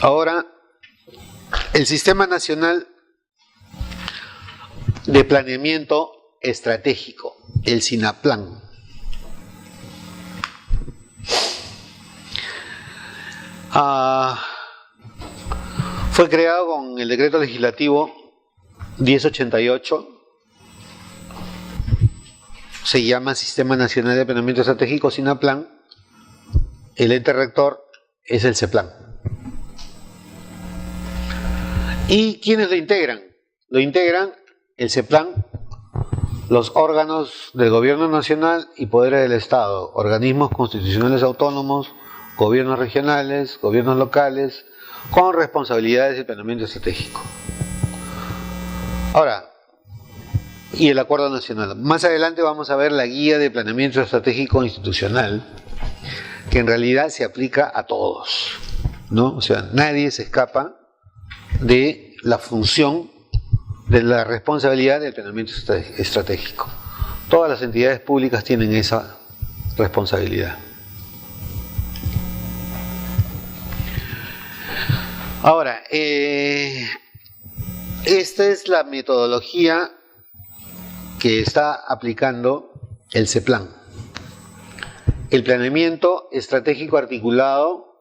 Ahora, el Sistema Nacional de Planeamiento Estratégico, el SINAPLAN. Fue creado con el decreto legislativo 1088. Se llama Sistema Nacional de Planeamiento Estratégico, SINAPLAN. El ente rector es el CEPLAN. ¿Y quiénes lo integran? Lo integran el CEPLAN, los órganos del Gobierno Nacional y poderes del Estado, organismos constitucionales autónomos, gobiernos regionales, gobiernos locales, con responsabilidades de planeamiento estratégico. Ahora, y el acuerdo nacional. Más adelante vamos a ver la guía de planeamiento estratégico institucional, que en realidad se aplica a todos, ¿no? O sea, nadie se escapa de la función, de la responsabilidad del planeamiento estratégico. Todas las entidades públicas tienen esa responsabilidad. Ahora, esta es la metodología que está aplicando el CEPLAN. El planeamiento estratégico articulado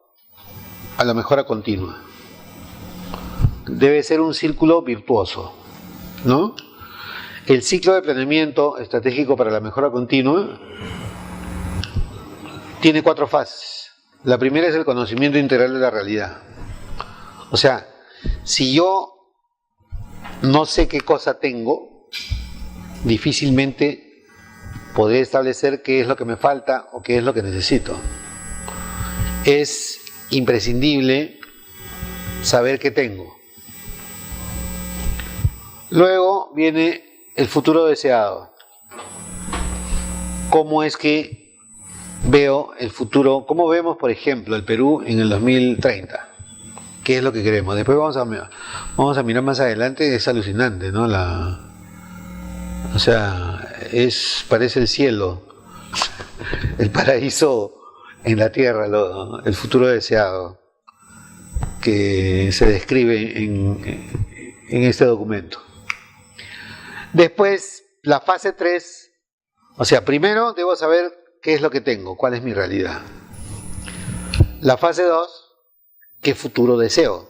a la mejora continua. Debe ser un círculo virtuoso, ¿no? El ciclo de planeamiento estratégico para la mejora continua tiene 4 fases. La primera es el conocimiento integral de la realidad. O sea, si yo no sé qué cosa tengo, difícilmente podré establecer qué es lo que me falta o qué es lo que necesito. Es imprescindible saber qué tengo. Luego viene el futuro deseado. ¿Cómo es que veo el futuro? ¿Cómo vemos, por ejemplo, el Perú en el 2030? ¿Qué es lo que queremos? Después vamos a mirar más adelante. Es alucinante, ¿no? O sea, parece el cielo, el paraíso en la tierra, el futuro deseado que se describe en este documento. Después, la fase 3, o sea, primero debo saber qué es lo que tengo, cuál es mi realidad. La fase 2, qué futuro deseo,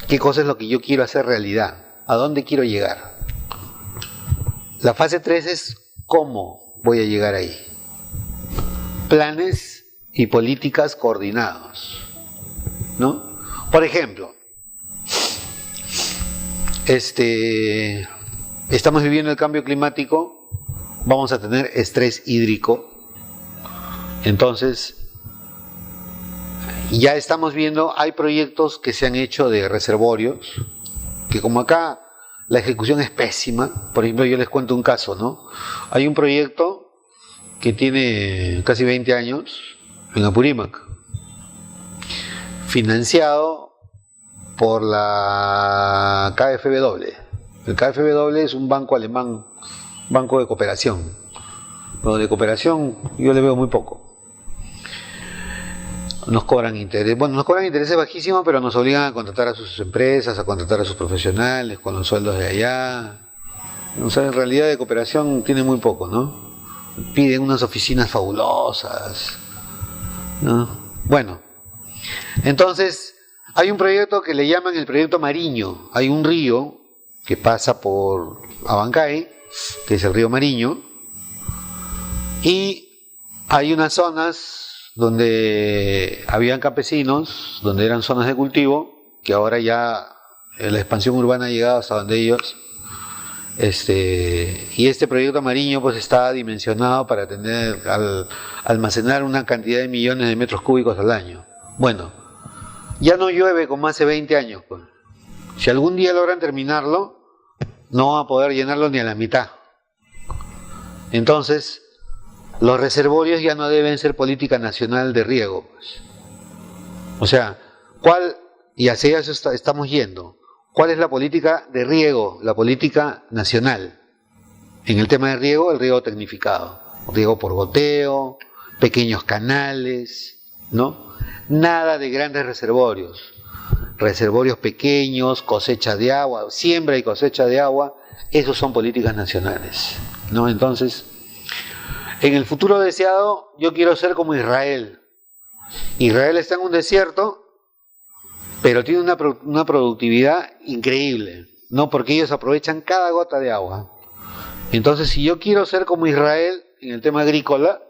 qué cosa es lo que yo quiero hacer realidad, a dónde quiero llegar. La fase 3 es cómo voy a llegar ahí. Planes y políticas coordinados, ¿no? Por ejemplo, estamos viviendo el cambio climático, vamos a tener estrés hídrico. Entonces, ya estamos viendo, hay proyectos que se han hecho de reservorios, que como acá la ejecución es pésima. Por ejemplo, yo les cuento un caso, ¿no? Hay un proyecto que tiene casi 20 años en Apurímac, financiado por la KfW. El KfW es un banco alemán, banco de cooperación. Pero de cooperación yo le veo muy poco. Nos cobran interés. Bueno, nos cobran intereses bajísimos, pero nos obligan a contratar a sus empresas, a contratar a sus profesionales con los sueldos de allá. O sea, en realidad de cooperación tiene muy poco, ¿no? Piden unas oficinas fabulosas, ¿no? Bueno, entonces hay un proyecto que le llaman el proyecto Mariño. Hay un río que pasa por Abancay, que es el río Mariño, y hay unas zonas donde habían campesinos, donde eran zonas de cultivo, que ahora ya la expansión urbana ha llegado hasta donde ellos. Y este proyecto Mariño pues está dimensionado para almacenar una cantidad de millones de metros cúbicos al año. Bueno, ya no llueve como hace 20 años. Pues. Si algún día logran terminarlo, no van a poder llenarlo ni a la mitad. Entonces, los reservorios ya no deben ser política nacional de riego. Pues. O sea, y hacia eso estamos yendo. ¿Cuál es la política de riego? La política nacional. En el tema de riego, el riego tecnificado. Riego por goteo, pequeños canales, ¿no? Nada de grandes reservorios. reservorios pequeños, cosecha de agua, siembra y cosecha de agua, esos son políticas nacionales, ¿no? Entonces, en el futuro deseado, yo quiero ser como Israel. Israel está en un desierto, pero tiene una productividad increíble, ¿no? Porque ellos aprovechan cada gota de agua. Entonces, si yo quiero ser como Israel en el tema agrícola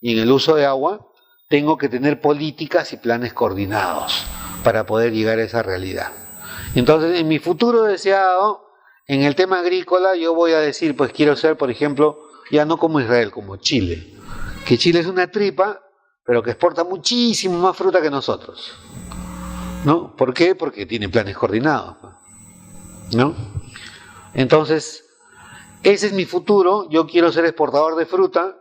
y en el uso de agua, tengo que tener políticas y planes coordinados para poder llegar a esa realidad. Entonces, en mi futuro deseado, en el tema agrícola, yo voy a decir, pues quiero ser, por ejemplo, ya no como Israel, como Chile. Que Chile es una tripa, pero que exporta muchísimo más fruta que nosotros, ¿no? ¿Por qué? Porque tiene planes coordinados, ¿no? Entonces, ese es mi futuro. Yo quiero ser exportador de fruta,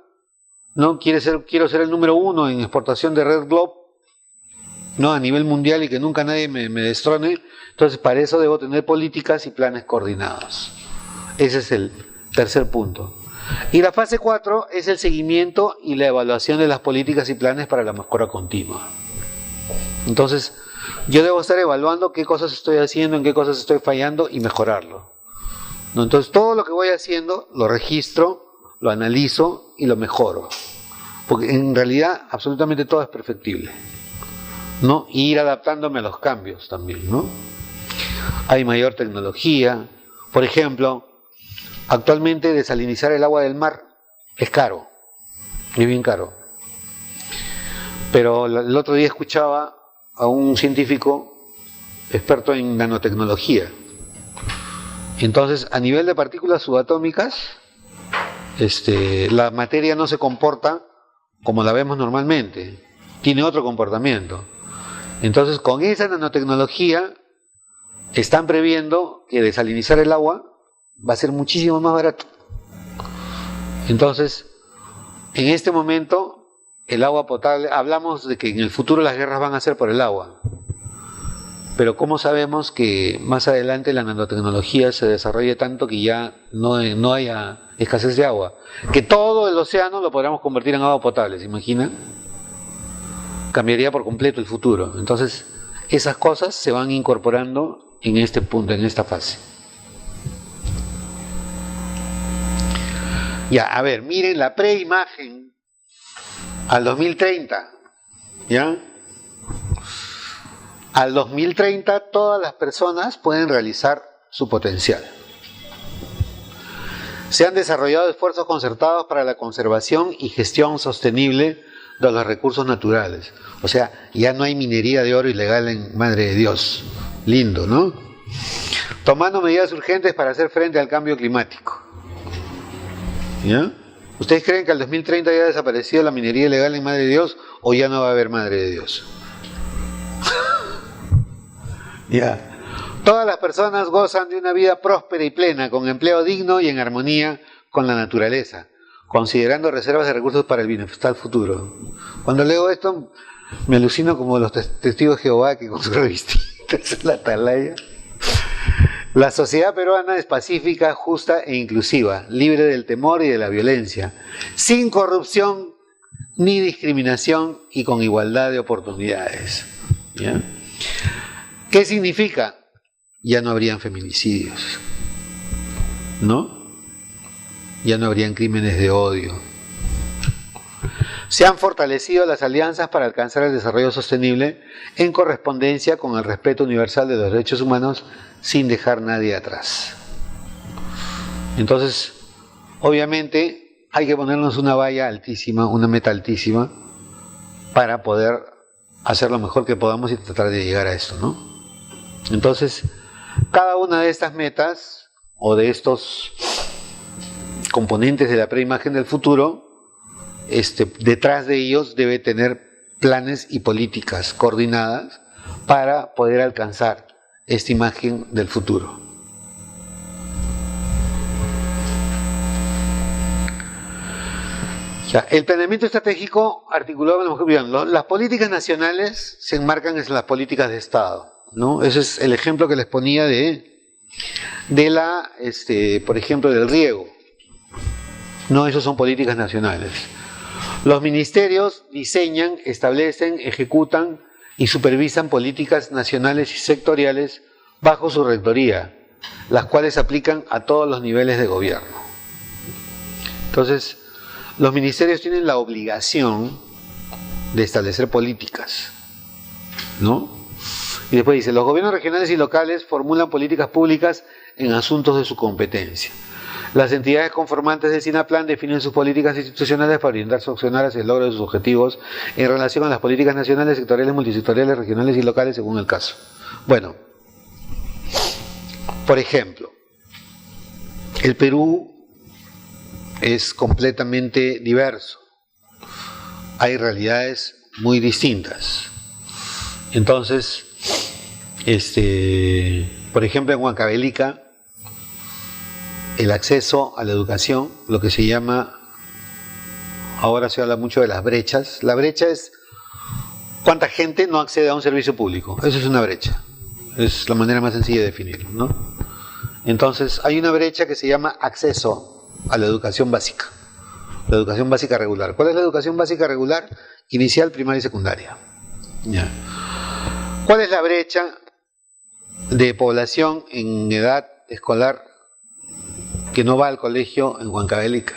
¿no? Quiero ser el número 1 en exportación de Red Globe, ¿no? A nivel mundial, y que nunca nadie me destrone. Entonces, para eso debo tener políticas y planes coordinados. Ese es el tercer punto. Y la fase 4 es el seguimiento y la evaluación de las políticas y planes para la mejora continua. Entonces, yo debo estar evaluando qué cosas estoy haciendo, en qué cosas estoy fallando y mejorarlo, ¿no? Entonces, todo lo que voy haciendo lo registro, lo analizo y lo mejoro. Porque en realidad absolutamente todo es perfectible, ¿no? Y ir adaptándome a los cambios también, ¿no? Hay mayor tecnología. Por ejemplo, actualmente desalinizar el agua del mar es caro, es bien caro. Pero el otro día escuchaba a un científico experto en nanotecnología. Entonces, a nivel de partículas subatómicas, la materia no se comporta como la vemos normalmente, tiene otro comportamiento. Entonces, con esa nanotecnología están previendo que desalinizar el agua va a ser muchísimo más barato. Entonces, en este momento, el agua potable, hablamos de que en el futuro las guerras van a ser por el agua. Pero ¿cómo sabemos que más adelante la nanotecnología se desarrolle tanto que ya no haya escasez de agua? Que todo el océano lo podamos convertir en agua potable, ¿se imagina? Cambiaría por completo el futuro. Entonces, esas cosas se van incorporando en este punto, en esta fase. Ya, a ver, miren la preimagen al 2030, ¿ya? Al 2030 todas las personas pueden realizar su potencial. Se han desarrollado esfuerzos concertados para la conservación y gestión sostenible de los recursos naturales. O sea, ya no hay minería de oro ilegal en Madre de Dios. Lindo, ¿no? Tomando medidas urgentes para hacer frente al cambio climático. ¿Ya? ¿Ustedes creen que al 2030 ya ha desaparecido la minería ilegal en Madre de Dios o ya no va a haber Madre de Dios? Ya. Todas las personas gozan de una vida próspera y plena, con empleo digno y en armonía con la naturaleza, considerando reservas de recursos para el bienestar futuro. Cuando leo esto, me alucino como los testigos de Jehová que con sus revistitas en la atalaya. La sociedad peruana es pacífica, justa e inclusiva, libre del temor y de la violencia, sin corrupción ni discriminación y con igualdad de oportunidades. ¿Ya? ¿Qué significa? Ya no habrían feminicidios, ¿no? Ya no habrían crímenes de odio. Se han fortalecido las alianzas para alcanzar el desarrollo sostenible en correspondencia con el respeto universal de los derechos humanos sin dejar nadie atrás. Entonces, obviamente, hay que ponernos una valla altísima, una meta altísima, para poder hacer lo mejor que podamos y tratar de llegar a esto, ¿no? Entonces, cada una de estas metas o de estos componentes de la preimagen del futuro, detrás de ellos debe tener planes y políticas coordinadas para poder alcanzar esta imagen del futuro. Ya, el planeamiento estratégico articulado, bien, las políticas nacionales se enmarcan en las políticas de Estado, ¿no? Ese es el ejemplo que les ponía por ejemplo, del riego. No, esos son políticas nacionales. Los ministerios diseñan, establecen, ejecutan y supervisan políticas nacionales y sectoriales bajo su rectoría, las cuales se aplican a todos los niveles de gobierno. Entonces, los ministerios tienen la obligación de establecer políticas, ¿no? Y después dice, los gobiernos regionales y locales formulan políticas públicas en asuntos de su competencia. Las entidades conformantes del SINAPLAN definen sus políticas institucionales para orientarse a accionar hacia el logro de sus objetivos en relación a las políticas nacionales, sectoriales, multisectoriales, regionales y locales según el caso. Bueno, por ejemplo, el Perú es completamente diverso. Hay realidades muy distintas. Entonces, por ejemplo, en Huancavelica, el acceso a la educación, lo que se llama, ahora se habla mucho de las brechas. La brecha es cuánta gente no accede a un servicio público. Eso es una brecha. Es la manera más sencilla de definirlo, ¿no? Entonces, hay una brecha que se llama acceso a la educación básica. La educación básica regular. ¿Cuál es la educación básica regular? Inicial, primaria y secundaria. Ya. ¿Cuál es la brecha de población en edad escolar que no va al colegio en Huancavelica?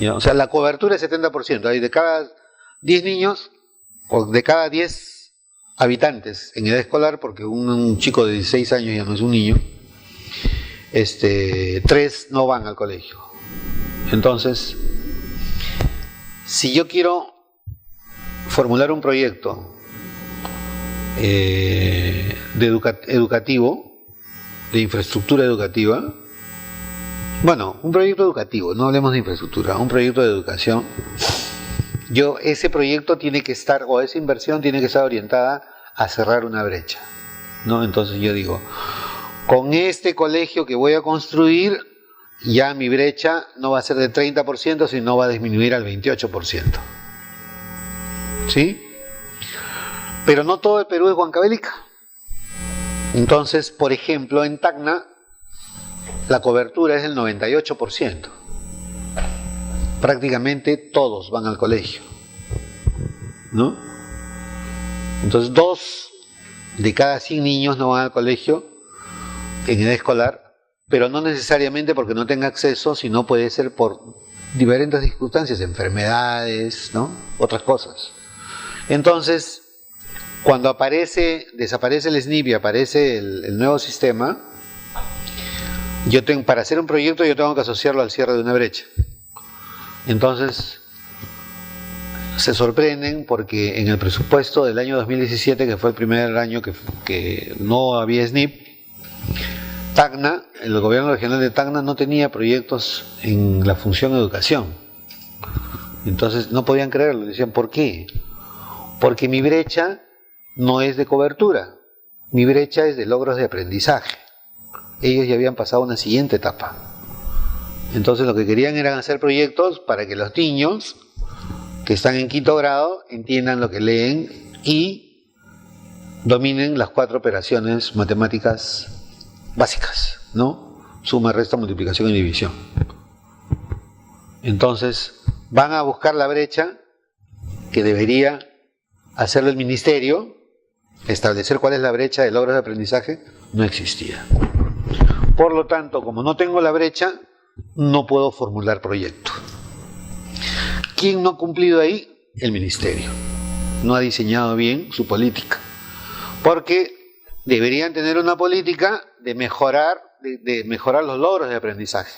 ¿Ya? O sea, la cobertura es 70%. Hay de cada 10 niños, o de cada 10 habitantes en edad escolar, porque un chico de 16 años ya no es un niño, 3 no van al colegio. Entonces, si yo quiero formular un proyecto educativo, de infraestructura educativa, bueno, un proyecto educativo, no hablemos de infraestructura, un proyecto de educación, ese proyecto tiene que estar, o esa inversión tiene que estar orientada a cerrar una brecha, ¿no? Entonces yo digo, con este colegio que voy a construir, ya mi brecha no va a ser de 30%, sino va a disminuir al 28%. ¿Sí? Pero no todo el Perú es Huancavelica. Entonces, por ejemplo, en Tacna, la cobertura es del 98%. Prácticamente todos van al colegio, ¿no? Entonces, 2 de cada 100 niños no van al colegio en edad escolar, pero no necesariamente porque no tenga acceso, sino puede ser por diferentes circunstancias, enfermedades, ¿no? Otras cosas. Entonces, cuando desaparece el SNIP y aparece el nuevo sistema, para hacer un proyecto yo tengo que asociarlo al cierre de una brecha. Entonces, se sorprenden porque en el presupuesto del año 2017, que fue el primer año que no había SNIP, Tacna, el gobierno regional de Tacna no tenía proyectos en la función educación. Entonces no podían creerlo, decían, ¿por qué? Porque mi brecha no es de cobertura, mi brecha es de logros de aprendizaje. Ellos ya habían pasado a una siguiente etapa. Entonces lo que querían era hacer proyectos para que los niños que están en 5º grado entiendan lo que leen y dominen las 4 operaciones matemáticas básicas, ¿no? Suma, resta, multiplicación y división. Entonces, van a buscar la brecha que debería hacerlo el ministerio, establecer cuál es la brecha de logros de aprendizaje, no existía. Por lo tanto, como no tengo la brecha, no puedo formular proyecto. ¿Quién no ha cumplido ahí? El ministerio. No ha diseñado bien su política. Porque deberían tener una política de mejorar los logros de aprendizaje,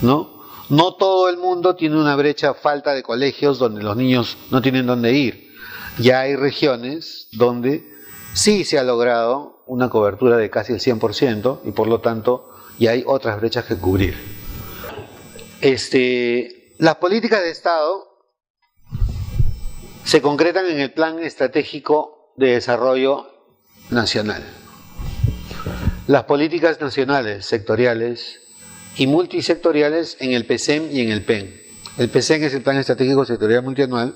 ¿no? No todo el mundo tiene una brecha, falta de colegios donde los niños no tienen dónde ir. Ya hay regiones donde sí se ha logrado una cobertura de casi el 100% y por lo tanto ya hay otras brechas que cubrir. Las políticas de Estado se concretan en el Plan Estratégico de Desarrollo Nacional. Las políticas nacionales, sectoriales y multisectoriales en el PESEM y en el PEN. El PESEM es el Plan Estratégico Sectorial Multianual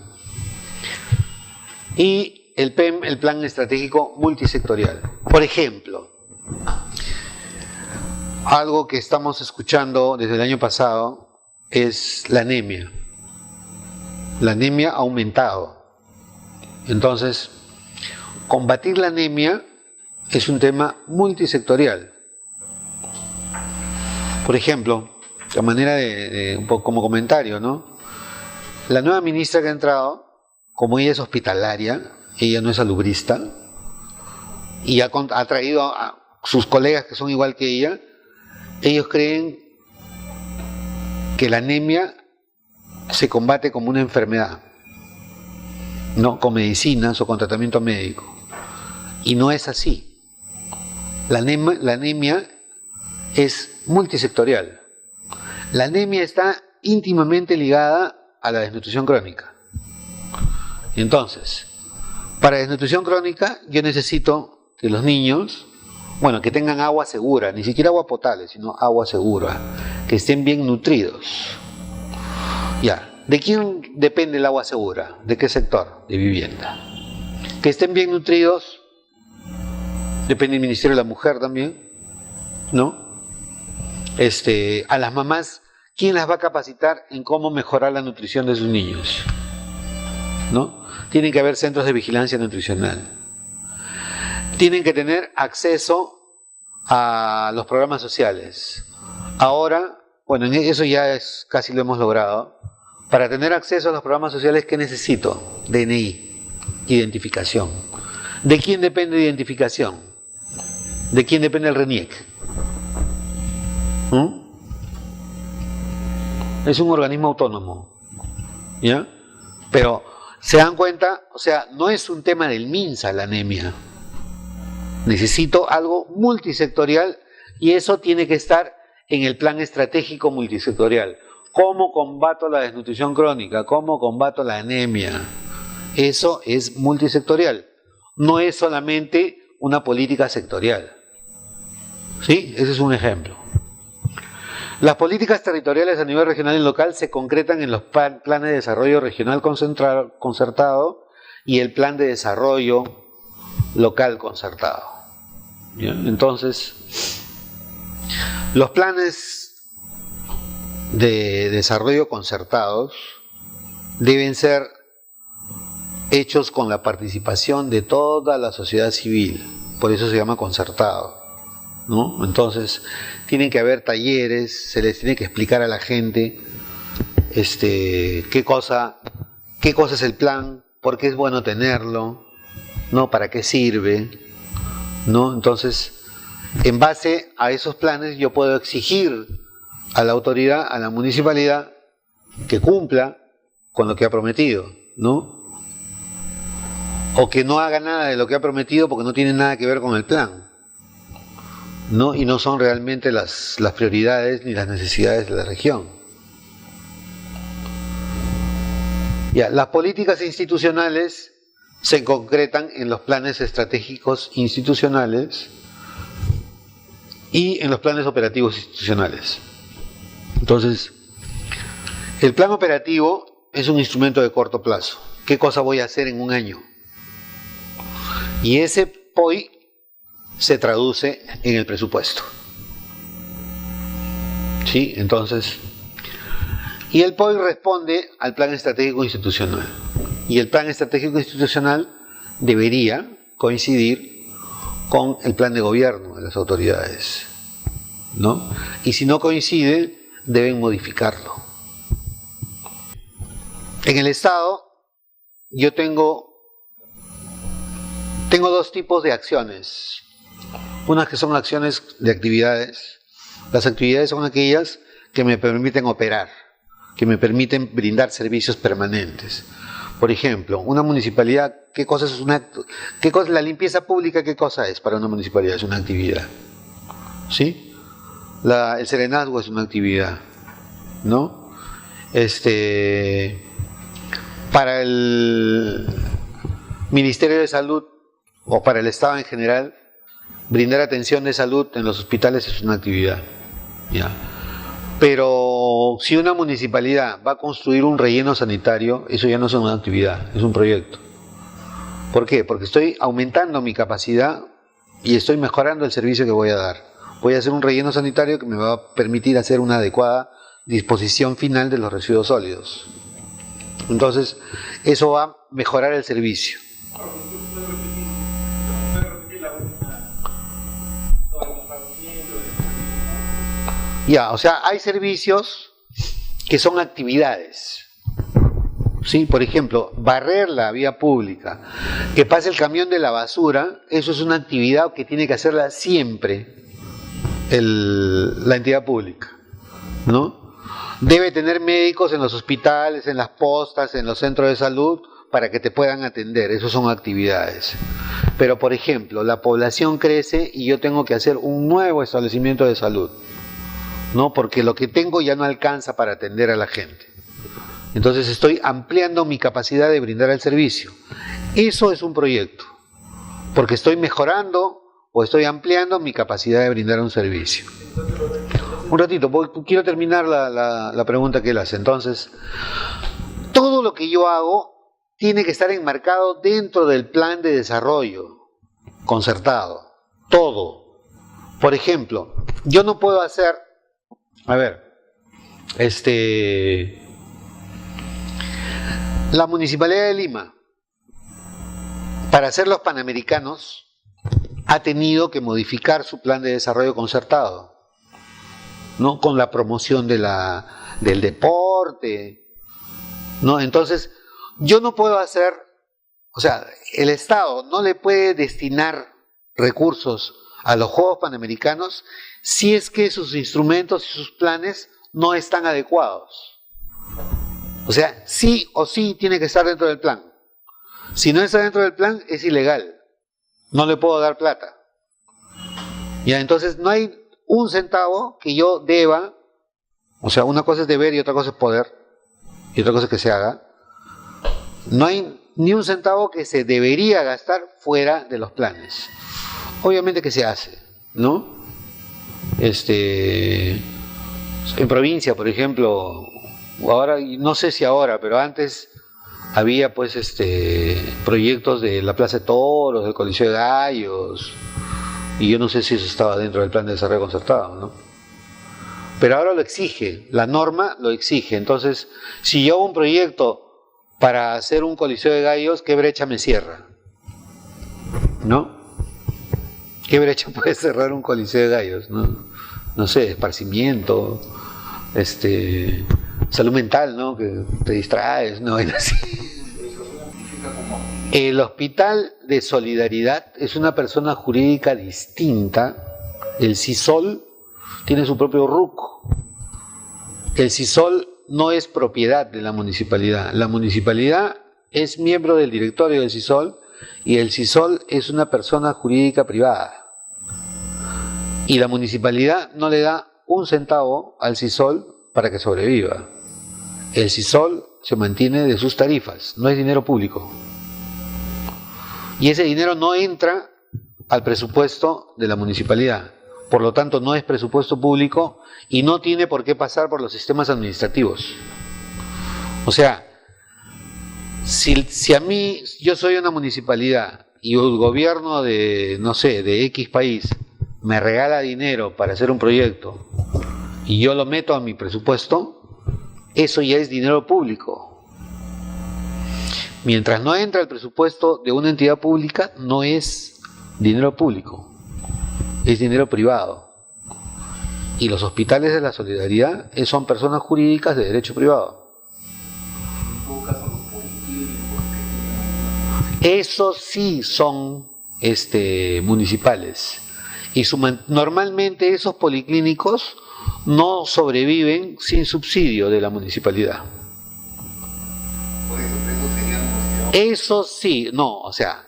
y el PEM, el Plan Estratégico Multisectorial. Por ejemplo, algo que estamos escuchando desde el año pasado es la anemia. La anemia ha aumentado. Entonces, combatir la anemia es un tema multisectorial. Por ejemplo, a manera de un poco como comentario, ¿no? La nueva ministra que ha entrado, como ella es hospitalaria, ella no es salubrista, y ha traído a sus colegas que son igual que ella, ellos creen que la anemia se combate como una enfermedad, no con medicinas o con tratamiento médico. Y no es así. La anemia es multisectorial. La anemia está íntimamente ligada a la desnutrición crónica. Entonces, para desnutrición crónica yo necesito que los niños, bueno, que tengan agua segura, ni siquiera agua potable, sino agua segura, que estén bien nutridos. Ya, ¿de quién depende el agua segura? ¿De qué sector? De vivienda. Que estén bien nutridos, depende del Ministerio de la Mujer también, ¿no? A las mamás, ¿quién las va a capacitar en cómo mejorar la nutrición de sus niños? ¿No? Tienen que haber centros de vigilancia nutricional. Tienen que tener acceso a los programas sociales. Ahora, bueno, eso ya casi lo hemos logrado. Para tener acceso a los programas sociales, ¿qué necesito? DNI, identificación. ¿De quién depende la identificación? ¿De quién depende el RENIEC? Es un organismo autónomo, ¿ya? Pero, ¿se dan cuenta? O sea, no es un tema del MINSA la anemia. Necesito algo multisectorial y eso tiene que estar en el plan estratégico multisectorial. ¿Cómo combato la desnutrición crónica? ¿Cómo combato la anemia? Eso es multisectorial. No es solamente una política sectorial. ¿Sí? Ese es un ejemplo. Las políticas territoriales a nivel regional y local se concretan en los planes de desarrollo regional concertado y el plan de desarrollo local concertado. ¿Bien? Entonces, los planes de desarrollo concertados deben ser hechos con la participación de toda la sociedad civil, por eso se llama concertado, ¿no? Entonces, tienen que haber talleres, se les tiene que explicar a la gente qué cosa es el plan, por qué es bueno tenerlo, ¿no? Para qué sirve, ¿no? Entonces, en base a esos planes yo puedo exigir a la autoridad, a la municipalidad, que cumpla con lo que ha prometido, ¿no? O que no haga nada de lo que ha prometido porque no tiene nada que ver con el plan, ¿no? Y no son realmente las prioridades ni las necesidades de la región. Ya, las políticas institucionales se concretan en los planes estratégicos institucionales y en los planes operativos institucionales. Entonces, el plan operativo es un instrumento de corto plazo. ¿Qué cosa voy a hacer en un año? Y ese POI se traduce en el presupuesto. ¿Sí? Entonces, y el POI responde al plan estratégico institucional. Y el plan estratégico institucional debería coincidir con el plan de gobierno de las autoridades, ¿no? Y si no coincide, deben modificarlo. En el Estado, yo tengo dos tipos de acciones. Unas que son acciones de actividades. Las actividades son aquellas que me permiten operar, que me permiten brindar servicios permanentes. Por ejemplo, una municipalidad, ¿qué cosa es la limpieza pública? ¿Qué cosa es para una municipalidad? Es una actividad, ¿sí? El serenazgo es una actividad, ¿no? Para el Ministerio de Salud o para el Estado en general, brindar atención de salud en los hospitales es una actividad, ¿ya? Pero si una municipalidad va a construir un relleno sanitario, eso ya no es una actividad, es un proyecto. ¿Por qué? Porque estoy aumentando mi capacidad y estoy mejorando el servicio que voy a dar. Voy a hacer un relleno sanitario que me va a permitir hacer una adecuada disposición final de los residuos sólidos. Entonces, eso va a mejorar el servicio. Ya, o sea, hay servicios que son actividades. ¿Sí? Por ejemplo, barrer la vía pública, que pase el camión de la basura, eso es una actividad que tiene que hacerla siempre la entidad pública, ¿no? Debe tener médicos en los hospitales, en las postas, en los centros de salud, para que te puedan atender, eso son actividades. Pero, por ejemplo, la población crece y yo tengo que hacer un nuevo establecimiento de salud, ¿no? Porque lo que tengo ya no alcanza para atender a la gente. Entonces estoy ampliando mi capacidad de brindar el servicio. Eso es un proyecto, porque estoy mejorando o estoy ampliando mi capacidad de brindar un servicio. Un ratito, quiero terminar la pregunta que él hace. Entonces, todo lo que yo hago tiene que estar enmarcado dentro del plan de desarrollo concertado. Todo. Por ejemplo, yo no puedo hacer, la Municipalidad de Lima, para hacer los Panamericanos, ha tenido que modificar su plan de desarrollo concertado, ¿no? Con la promoción del deporte, ¿no? Entonces, yo no puedo hacer, o sea, el Estado no le puede destinar recursos a los Juegos Panamericanos si es que sus instrumentos y sus planes no están adecuados. O sea, sí o sí tiene que estar dentro del plan. Si no está dentro del plan, es ilegal. No le puedo dar plata. Ya, entonces no hay un centavo que yo deba, o sea, una cosa es deber y otra cosa es poder, y otra cosa es que se haga. No hay ni un centavo que se debería gastar fuera de los planes. Obviamente que se hace, ¿no? En provincia, por ejemplo, ahora, no sé si ahora, pero antes había pues proyectos de la Plaza de Toros, del Coliseo de Gallos, y yo no sé si eso estaba dentro del plan de desarrollo concertado, ¿no? Pero ahora lo exige, la norma lo exige. Entonces, si yo hago un proyecto para hacer un Coliseo de Gallos, ¿qué brecha me cierra? ¿No? ¿Qué brecha puede cerrar un Coliseo de Gallos? No sé, esparcimiento, salud mental, ¿no? Que te distraes, ¿no? Así. El Hospital de Solidaridad es una persona jurídica distinta. El CISOL tiene su propio RUC. El CISOL no es propiedad de la municipalidad. La municipalidad es miembro del directorio del CISOL y el CISOL es una persona jurídica privada. Y la municipalidad no le da un centavo al CISOL para que sobreviva. El CISOL se mantiene de sus tarifas, no es dinero público. Y ese dinero no entra al presupuesto de la municipalidad. Por lo tanto, no es presupuesto público y no tiene por qué pasar por los sistemas administrativos. O sea, si a mí, yo soy una municipalidad y el gobierno de, no sé, de X país me regala dinero para hacer un proyecto y yo lo meto a mi presupuesto, eso ya es dinero público. Mientras no entra el presupuesto de una entidad pública, no es dinero público, es dinero privado. Y los hospitales de la solidaridad son personas jurídicas de derecho privado. Esos sí son municipales. Y normalmente esos policlínicos no sobreviven sin subsidio de la municipalidad. Eso sí, no, o sea,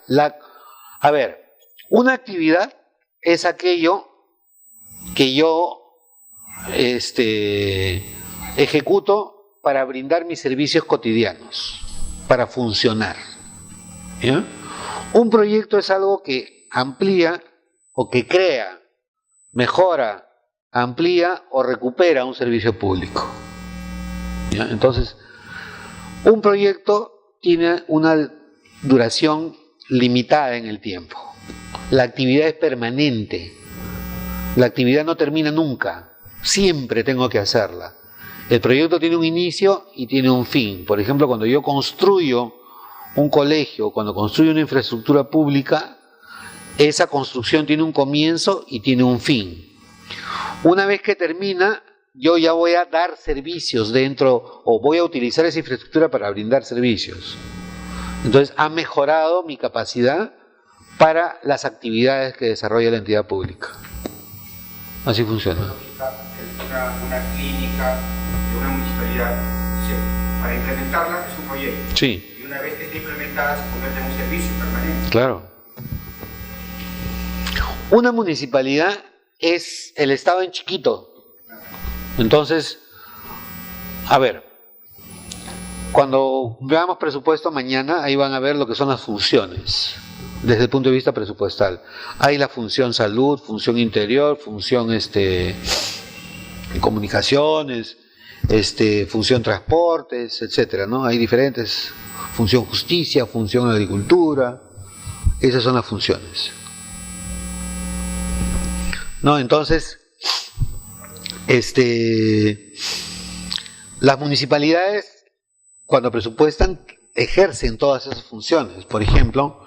una actividad es aquello que yo ejecuto para brindar mis servicios cotidianos, para funcionar. ¿Ya? Un proyecto es algo que amplía o que crea, mejora, amplía o recupera un servicio público. ¿Ya? Entonces, un proyecto tiene una duración limitada en el tiempo. La actividad es permanente. La actividad no termina nunca. Siempre tengo que hacerla. El proyecto tiene un inicio y tiene un fin. Por ejemplo, cuando yo construyo un colegio, cuando construyo una infraestructura pública, esa construcción tiene un comienzo y tiene un fin. Una vez que termina, yo ya voy a dar servicios dentro, o voy a utilizar esa infraestructura para brindar servicios. Entonces ha mejorado mi capacidad para las actividades que desarrolla la entidad pública. Así funciona. Una clínica de una municipalidad, para implementarla es un proyecto. Sí. Y una vez que esté implementada se convierte en un servicio permanente. Claro. Una municipalidad es el Estado en chiquito. Entonces, a ver, cuando veamos presupuesto mañana, ahí van a ver lo que son las funciones, desde el punto de vista presupuestal. Hay la función salud, función interior, función comunicaciones, función transportes, etcétera, ¿no? Hay diferentes, función justicia, función agricultura, esas son las funciones. No, entonces, las municipalidades, cuando presupuestan, ejercen todas esas funciones. Por ejemplo,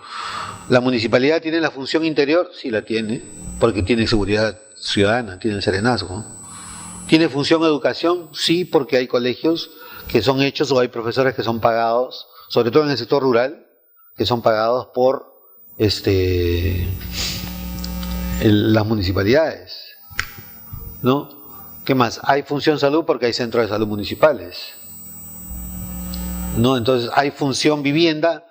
la municipalidad tiene la función interior, sí la tiene, porque tiene seguridad ciudadana, tiene el serenazgo. ¿Tiene función educación? Sí, porque hay colegios que son hechos o hay profesores que son pagados, sobre todo en el sector rural, que son pagados por las municipalidades, ¿no? ¿Qué más? Hay función salud porque hay centros de salud municipales, ¿no? Entonces hay función vivienda,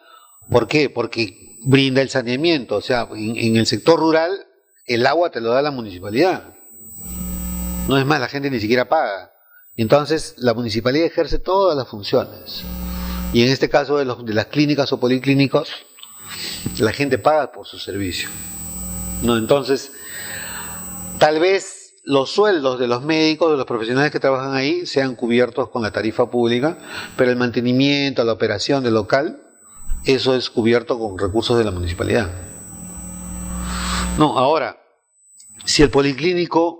¿por qué? Porque brinda el saneamiento, o sea, en el sector rural el agua te lo da la municipalidad, no es más, la gente ni siquiera paga, entonces la municipalidad ejerce todas las funciones, y en este caso de las clínicas o policlínicos, la gente paga por su servicio, ¿no? Entonces, tal vez los sueldos de los médicos, de los profesionales que trabajan ahí, sean cubiertos con la tarifa pública, pero el mantenimiento, la operación del local, eso es cubierto con recursos de la municipalidad. No, ahora, si el policlínico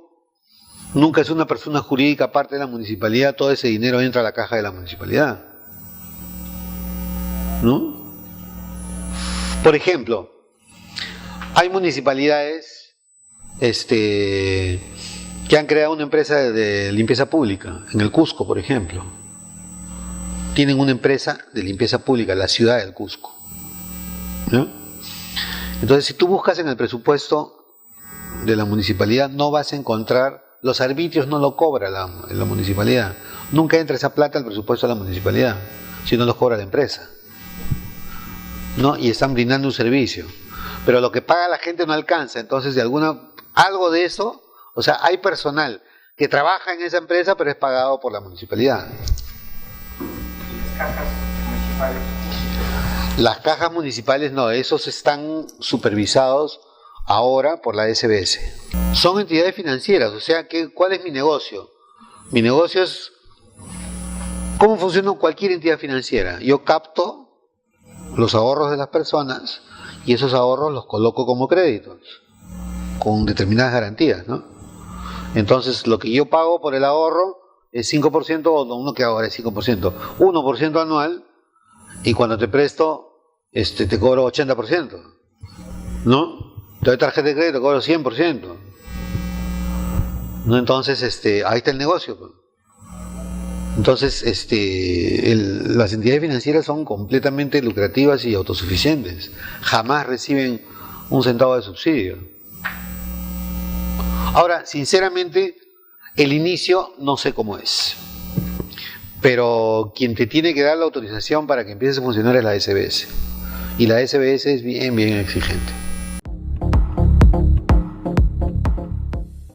nunca es una persona jurídica aparte de la municipalidad, todo ese dinero entra a la caja de la municipalidad, ¿no? Por ejemplo, hay municipalidades que han creado una empresa de limpieza pública, en el Cusco, por ejemplo. Tienen una empresa de limpieza pública, la ciudad del Cusco, ¿no? Entonces, si tú buscas en el presupuesto de la municipalidad, no vas a encontrar, los arbitrios no lo cobra la municipalidad. Nunca entra esa plata al presupuesto de la municipalidad, sino los cobra la empresa, ¿no? Y están brindando un servicio. Pero lo que paga la gente no alcanza, entonces algo de eso, o sea, hay personal que trabaja en esa empresa pero es pagado por la municipalidad. ¿Y las cajas municipales? Las cajas municipales no, esos están supervisados ahora por la SBS. Son entidades financieras, o sea, ¿cuál es mi negocio? Mi negocio es cómo funciona cualquier entidad financiera. Yo capto los ahorros de las personas y esos ahorros los coloco como créditos, con determinadas garantías, ¿no? Entonces, lo que yo pago por el ahorro es 5%, o uno que ahora es 5%, 1% anual, y cuando te presto, te cobro 80%, ¿no? Te doy tarjeta de crédito, te cobro 100%, ¿no? Entonces, ahí está el negocio, pues. Entonces, las entidades financieras son completamente lucrativas y autosuficientes. Jamás reciben un centavo de subsidio. Ahora, sinceramente, el inicio no sé cómo es. Pero quien te tiene que dar la autorización para que empieces a funcionar es la SBS. Y la SBS es bien, bien exigente.